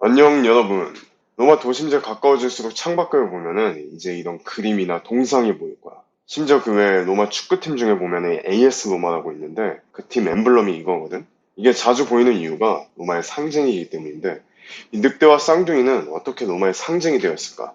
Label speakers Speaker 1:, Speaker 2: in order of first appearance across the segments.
Speaker 1: 안녕 여러분. 로마 도심지에 가까워질수록 창밖을 보면은 이제 이런 그림이나 동상이 보일 거야. 심지어 그 외에 로마 축구팀 중에 보면은 AS 로마라고 있는데 그 팀 엠블럼이 이거거든. 이게 자주 보이는 이유가 로마의 상징이기 때문인데 이 늑대와 쌍둥이는 어떻게 로마의 상징이 되었을까?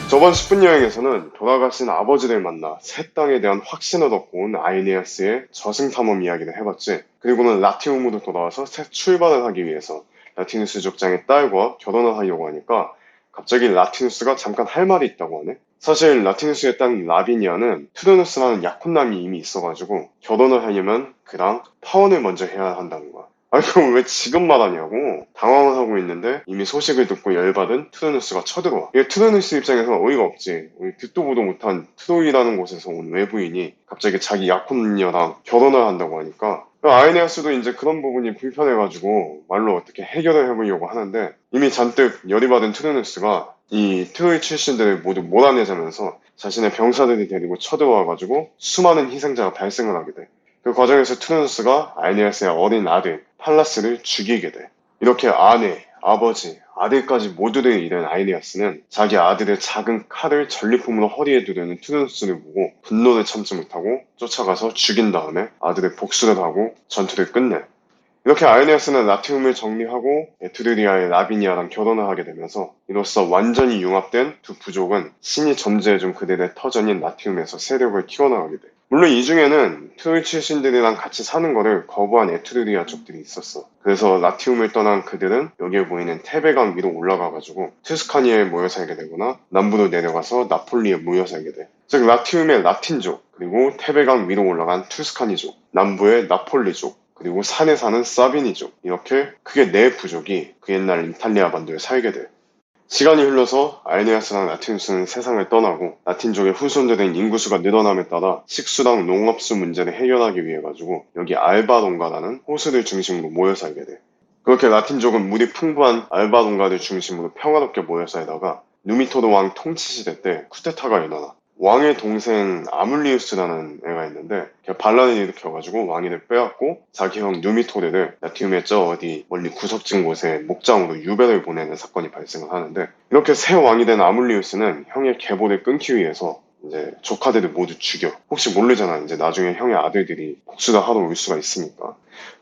Speaker 1: 저번 10분 여행에서는 돌아가신 아버지를 만나 새 땅에 대한 확신을 얻고 온 아이네아스의 저승 탐험 이야기를 해봤지. 그리고는 라티움으로 돌아와서 새 출발을 하기 위해서 라티누스 족장의 딸과 결혼을 하려고 하니까 갑자기 라티누스가 잠깐 할 말이 있다고 하네. 사실 라티누스의 딸 라비니아는 투르누스라는 약혼남이 이미 있어가지고 결혼을 하려면 그랑 파혼을 먼저 해야 한다는 거야. 아니 그럼 왜 지금 말하냐고 당황을 하고 있는데 이미 소식을 듣고 열받은 트루누스가 쳐들어와. 이게 트루누스 입장에서 어이가 없지. 우리 듣도 보도 못한 트로이라는 곳에서 온 외부인이 갑자기 자기 약혼녀랑 결혼을 한다고 하니까 아이네아스도 이제 그런 부분이 불편해가지고 말로 어떻게 해결을 해보려고 하는데 이미 잔뜩 열이 받은 트루누스가 이 트로이 출신들을 모두 몰아내자면서 자신의 병사들이 데리고 쳐들어와가지고 수많은 희생자가 발생을 하게 돼. 그 과정에서 투르누스가 아이네아스의 어린 아들 팔라스를 죽이게 돼. 이렇게 아내, 아버지, 아들까지 모두를 잃은 아이네아스는 자기 아들의 작은 칼을 전리품으로 허리에 두르는 투르누스를 보고 분노를 참지 못하고 쫓아가서 죽인 다음에 아들의 복수를 하고 전투를 끝내. 이렇게 아이네아스는 라티움을 정리하고 에트르리아의 라비니아랑 결혼을 하게 되면서 이로써 완전히 융합된 두 부족은 신이 점지해준 그들의 터전인 라티움에서 세력을 키워나가게 돼. 물론 이 중에는 트로이 출신들이랑 같이 사는 거를 거부한 에트르리아 족들이 있었어. 그래서 라티움을 떠난 그들은 여기에 보이는 테베강 위로 올라가가지고 투스카니에 모여 살게 되거나 남부로 내려가서 나폴리에 모여 살게 돼. 즉 라티움의 라틴족, 그리고 테베강 위로 올라간 투스카니족, 남부의 나폴리족, 그리고 산에 사는 사비니족, 이렇게 크게 네 부족이 그 옛날 이탈리아 반도에 살게 돼. 시간이 흘러서 아에네아스랑 라티누스는 세상을 떠나고 라틴족의 후손들인 인구수가 늘어남에 따라 식수랑 농업수 문제를 해결하기 위해 가지고 여기 알바론가라는 호수를 중심으로 모여 살게 돼. 그렇게 라틴족은 물이 풍부한 알바론가를 중심으로 평화롭게 모여 살다가 누미토르 왕 통치 시대 때 쿠데타가 일어나. 왕의 동생 아물리우스라는 애가 있는데 걔가 반란을 일으켜가지고 왕위를 빼앗고 자기 형 누미토르를 라티움의 저 어디 멀리 구석진 곳에 목장으로 유배를 보내는 사건이 발생을 하는데 이렇게 새 왕이 된 아물리우스는 형의 계보를 끊기 위해서 이제 조카들을 모두 죽여. 혹시 모르잖아. 이제 나중에 형의 아들들이 복수를 하러 올 수가 있으니까.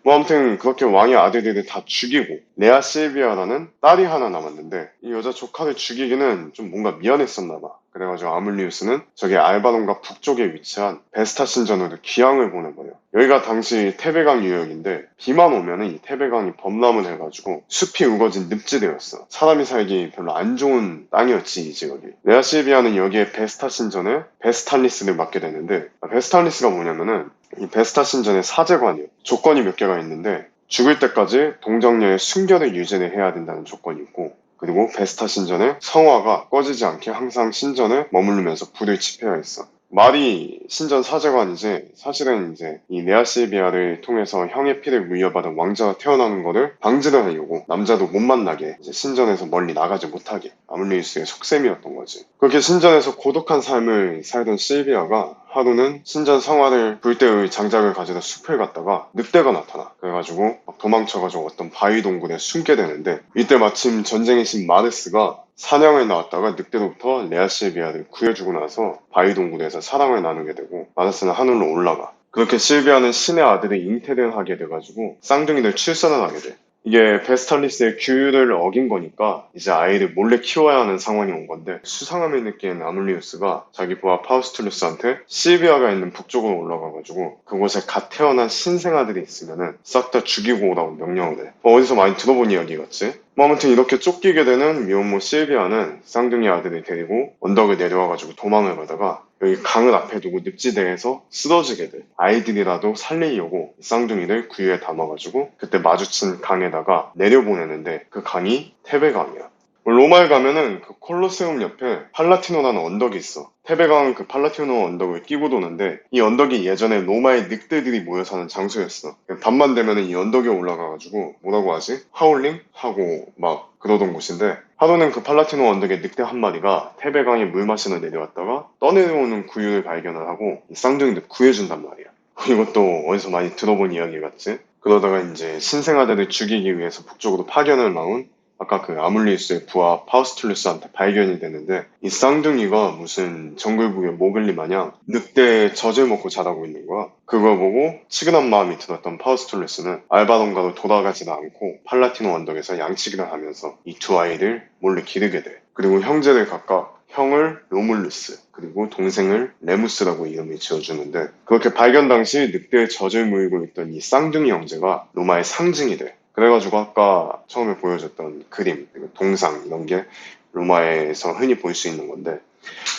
Speaker 1: 뭐 아무튼 그렇게 왕의 아들들을 다 죽이고 레아 실비아라는 딸이 하나 남았는데 이 여자 조카를 죽이기는 좀 뭔가 미안했었나 봐. 그래가지고 아물리우스는 저기 알바론과 북쪽에 위치한 베스타 신전으로 귀향을 보내버려. 여기가 당시 테베강 유역인데 비만 오면은 이 테베강이 범람을 해가지고 숲이 우거진 늪지대였어. 사람이 살기 별로 안 좋은 땅이었지 이 지역이. 레아 실비아는 여기에 베스타 신전에 베스탈리스를 맡게 되는데 베스탈리스가 뭐냐면은 이 베스타 신전의 사제관이요. 조건이 몇 개가 있는데 죽을 때까지 동정녀의 순결을 유지를 해야 된다는 조건이 있고 그리고 베스타 신전의 성화가 꺼지지 않게 항상 신전에 머무르면서 불을 지펴야 했어. 말이 신전 사제관이지 사실은 이제 이 네아시비아를 통해서 형의 피를 물려받은 왕자가 태어나는 거를 방지를 하려고 남자도 못 만나게 이제 신전에서 멀리 나가지 못하게 아물리우스의 속셈이었던 거지. 그렇게 신전에서 고독한 삶을 살던 실비아가 하루는 신전 성화를 불 때의 장작을 가지다 숲을 갔다가 늑대가 나타나. 그래가지고 막 도망쳐가지고 어떤 바위 동굴에 숨게 되는데 이때 마침 전쟁의 신 마르스가 사냥을 나왔다가 늑대로부터 레아실비아를 구해주고 나서 바위 동굴에서 사랑을 나누게 되고 마르스는 하늘로 올라가. 그렇게 실비아는 신의 아들을 잉태를 하게 돼가지고 쌍둥이들 출산을 하게 돼. 이게 베스탈리스의 규율을 어긴 거니까 이제 아이를 몰래 키워야 하는 상황이 온 건데 수상함을 느낀 아물리우스가 자기 부하 파우스툴루스한테 실비아가 있는 북쪽으로 올라가가지고 그곳에 갓 태어난 신생아들이 있으면은 싹 다 죽이고 오라고 명령을 해. 어디서 많이 들어본 이야기 같지? 뭐 아무튼 이렇게 쫓기게 되는 미혼모 실비아는 쌍둥이 아들을 데리고 언덕을 내려와가지고 도망을 가다가 여기 강을 앞에 두고 늪지대에서 쓰러지게 돼. 아이들이라도 살리려고 쌍둥이를 구유에 담아가지고 그때 마주친 강에다가 내려보내는데 그 강이 테베강이야. 로마에 가면은 그 콜로세움 옆에 팔라티노라는 언덕이 있어. 테베강 그 팔라티노 언덕을 끼고 도는데 이 언덕이 예전에 로마의 늑대들이 모여 사는 장소였어. 밤만 되면은 이 언덕에 올라가가지고 뭐라고 하지? 하울링? 하고 막 그러던 곳인데 하루는 그 팔라티노 언덕의 늑대 한 마리가 테베강에 물 마시러 내려왔다가 떠내려오는 구유를 발견을 하고 이 쌍둥이를 구해준단 말이야. 이것도 어디서 많이 들어본 이야기 같지? 그러다가 이제 신생아들을 죽이기 위해서 북쪽으로 파견을 나온 아까 그 아물리우스의 부하 파우스툴루스한테 발견이 되는데 이 쌍둥이가 무슨 정글북의 모글리 마냥 늑대의 젖을 먹고 자라고 있는 거야. 그걸 보고 치근한 마음이 들었던 파우스툴루스는 알바론가로 돌아가지도 않고 팔라티노 언덕에서 양치기를 하면서 이 두 아이를 몰래 기르게 돼. 그리고 형제를 각각 형을 로물루스 그리고 동생을 레무스라고 이름을 지어주는데 그렇게 발견 당시 늑대의 젖을 물고 있던 이 쌍둥이 형제가 로마의 상징이 돼. 그래가지고 아까 처음에 보여줬던 그림, 그리고 동상 이런 게 로마에서 흔히 볼 수 있는 건데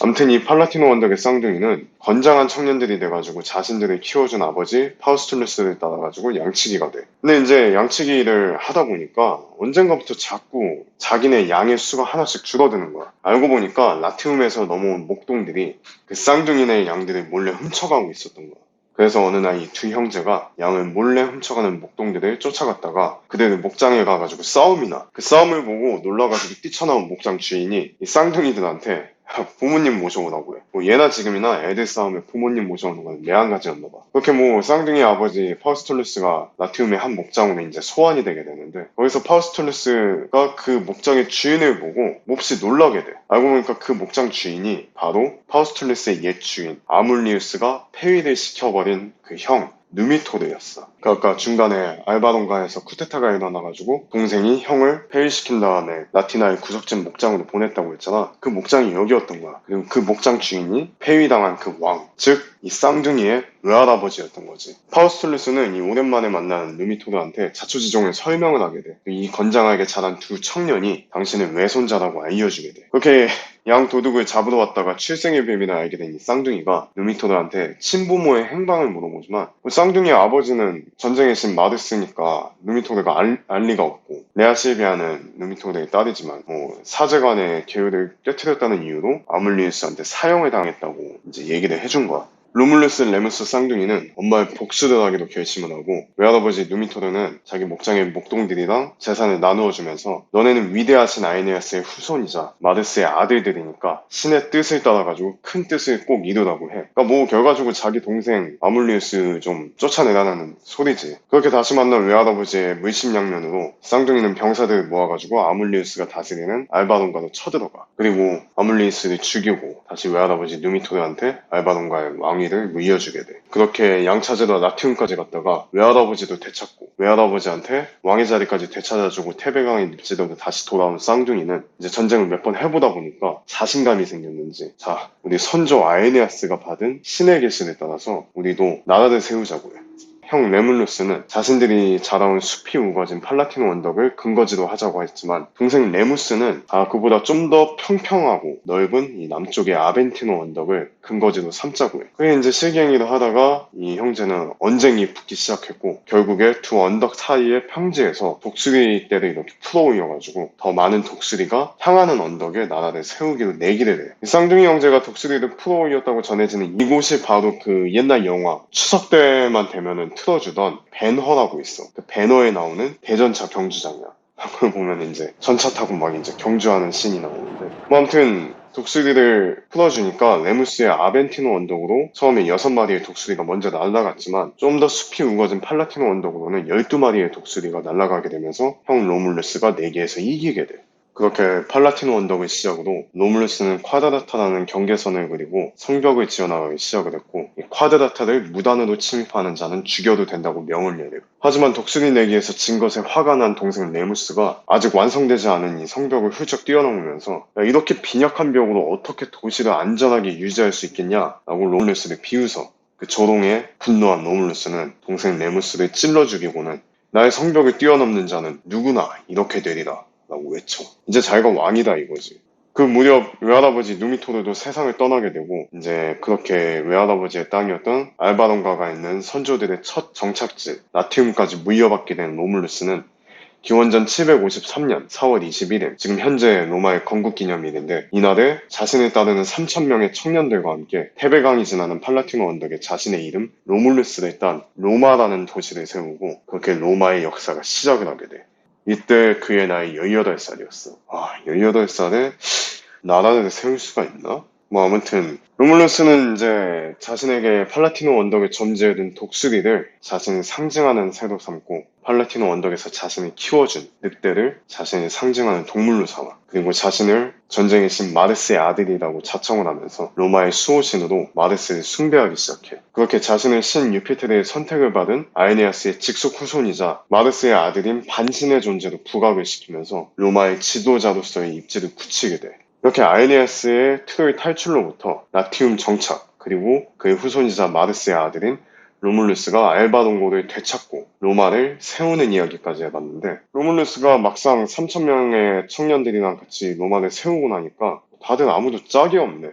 Speaker 1: 아무튼 이 팔라티노 원덕의 쌍둥이는 건장한 청년들이 돼가지고 자신들을 키워준 아버지 파우스툴루스를 따라가지고 양치기가 돼. 근데 이제 양치기를 하다 보니까 언젠가부터 자꾸 자기네 양의 수가 하나씩 줄어드는 거야. 알고 보니까 라티움에서 넘어온 목동들이 그 쌍둥이네 양들을 몰래 훔쳐가고 있었던 거야. 그래서 어느 날 이 두 형제가 양을 몰래 훔쳐가는 목동들을 쫓아갔다가 그들을 목장에 가가지고 싸움이 나. 그 싸움을 보고 놀라가지고 뛰쳐나온 목장 주인이 이 쌍둥이들한테 부모님 모셔오라고 해. 뭐 예나 지금이나 애들 싸움에 부모님 모셔오는 건 매한가지였나 봐. 그렇게 뭐 쌍둥이 아버지 파우스툴루스가 라티움의 한 목장으로 이제 소환이 되게 되는데 거기서 파우스툴루스가 그 목장의 주인을 보고 몹시 놀라게 돼. 알고 보니까 그 목장 주인이 바로 파우스툴루스의 옛 주인 아물리우스가 폐위를 시켜버린 그 형 누미토르였어. 그러니까 중간에 알바론가에서 쿠데타가 일어나가지고 동생이 형을 폐위시킨 다음에 라티나의 구석진 목장으로 보냈다고 했잖아. 그 목장이 여기였던 거야. 그리고 그 목장 주인이 폐위당한 그 왕, 즉 이 쌍둥이의 외할아버지였던 거지. 파우스툴루스는 이 오랜만에 만난 누미토르한테 자초지종을 설명을 하게 돼. 이 건장하게 자란 두 청년이 당신의 외손자라고 알려주게 돼. 그렇게 양 도둑을 잡으러 왔다가 출생의 비밀을 알게 된 이 쌍둥이가 누미토르한테 친부모의 행방을 물어보지만 쌍둥이의 아버지는 전쟁의 신 마르스니까 누미토르가 알 리가 없고 레아 실비아는 누미토르의 딸이지만 사제간의 계율을 깨트렸다는 이유로 아물리우스한테 사형을 당했다고 이제 얘기를 해준 거야. 로물루스 레무스 쌍둥이는 엄마의 복수를 하기로 결심을 하고 외할아버지 누미토르는 자기 목장의 목동들이랑 재산을 나누어주면서 너네는 위대하신 아이네아스의 후손이자 마르스의 아들들이니까 신의 뜻을 따라가지고 큰 뜻을 꼭 이루라고 해. 그러니까 뭐 결과적으로 자기 동생 아물리우스 좀 쫓아내라는 소리지. 그렇게 다시 만난 외할아버지의 물심양면으로 쌍둥이는 병사들을 모아가지고 아물리우스가 다스리는 알바론가로 쳐들어가. 그리고 아물리우스를 죽이고 다시 외할아버지 누미토르한테 알바론가의 왕위를 물려주게 돼. 그렇게 양차제도 라티움까지 갔다가 외할아버지도 되찾고 외할아버지한테 왕의 자리까지 되찾아주고 테베강의 늪지대로 다시 돌아온 쌍둥이는 이제 전쟁을 몇 번 해보다 보니까 자신감이 생겼는지 자 우리 선조 아에네아스가 받은 신의 계시를 따라서 우리도 나라를 세우자고 해. 형 레물루스는 자신들이 자라온 숲이 우거진 팔라티노 언덕을 근거지로 하자고 했지만 동생 레무스는 그보다 좀 더 평평하고 넓은 이 남쪽의 아벤티노 언덕을 근거지로 삼자고 해. 그게 이제 실갱이를 하다가 이 형제는 언쟁이 붙기 시작했고 결국에 두 언덕 사이의 평지에서 독수리 떼를 이렇게 풀어 올려가지고 더 많은 독수리가 향하는 언덕에 나라를 세우기로 내기를 해. 이 쌍둥이 형제가 독수리를 풀어 올렸다고 전해지는 이곳이 바로 그 옛날 영화 추석 때만 되면은 틀어주던 배너라고 있어. 그 배너에 나오는 대전차 경주장이야. 그걸 보면 이제 전차 타고 막 이제 경주하는 씬이 나오는데 뭐 아무튼 독수리를 풀어주니까 레무스의 아벤티노 언덕으로 처음에 6마리의 독수리가 먼저 날아갔지만 좀 더 숲이 우거진 팔라티노 언덕으로는 12마리의 독수리가 날아가게 되면서 형 로물루스가 내기에서 이기게 돼. 그렇게 팔라티노 언덕을 시작으로 로물루스는 콰드라타라는 경계선을 그리고 성벽을 지어나가기 시작을 했고 이 콰드라타를 무단으로 침입하는 자는 죽여도 된다고 명을 내려. 하지만 독수리 내기에서 진 것에 화가 난 동생 레무스가 아직 완성되지 않은 이 성벽을 훌쩍 뛰어넘으면서 야, 이렇게 빈약한 벽으로 어떻게 도시를 안전하게 유지할 수 있겠냐라고 로물루스를 비웃어. 그 조롱에 분노한 로물루스는 동생 레무스를 찔러 죽이고는 나의 성벽을 뛰어넘는 자는 누구나 이렇게 되리라 라고 외쳐. 이제 자기가 왕이다 이거지. 그 무렵 외할아버지 누미토르도 세상을 떠나게 되고 이제 그렇게 외할아버지의 땅이었던 알바론가가 있는 선조들의 첫 정착지 라티움까지 물려받게 된 로물루스는 기원전 753년 4월 21일, 지금 현재 로마의 건국기념일인데 이날에 자신을 따르는 3,000명의 청년들과 함께 테베강이 지나는 팔라티노 언덕에 자신의 이름 로물루스를 딴 로마라는 도시를 세우고 그렇게 로마의 역사가 시작을 하게 돼. 이때 그의 나이 18살이었어. 18살에 나라를 세울 수가 있나? 뭐 아무튼 로물루스는 이제 자신에게 팔라티노 언덕에 점지해둔 독수리를 자신을 상징하는 새로 삼고 팔라티노 언덕에서 자신을 키워준 늑대를 자신을 상징하는 동물로 삼아 그리고 자신을 전쟁의 신 마르스의 아들이라고 자청을 하면서 로마의 수호신으로 마르스를 숭배하기 시작해. 그렇게 자신의 신 유피테르의 선택을 받은 아에네아스의 직속 후손이자 마르스의 아들인 반신의 존재로 부각을 시키면서 로마의 지도자로서의 입지를 굳히게 돼. 이렇게 아에네아스의 트로이 탈출로부터 라티움 정착, 그리고 그의 후손이자 마르스의 아들인 로물루스가 알바 동고를 되찾고 로마를 세우는 이야기까지 해봤는데 로물루스가 막상 3,000명의 청년들이랑 같이 로마를 세우고 나니까 다들 아무도 짝이 없네.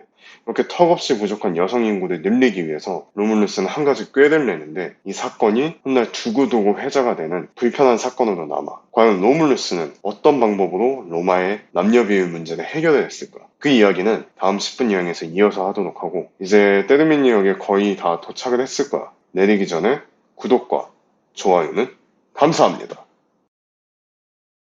Speaker 1: 이렇게 턱없이 부족한 여성 인구를 늘리기 위해서 로물루스는 한 가지 꾀를 내는데 이 사건이 훗날 두고두고 회자가 되는 불편한 사건으로 남아. 과연 로물루스는 어떤 방법으로 로마의 남녀 비율 문제를 해결을 했을까? 그 이야기는 다음 10분 여행에서 이어서 하도록 하고 이제 때르미니역에 거의 다 도착을 했을 거야. 내리기 전에 구독과 좋아요는 감사합니다.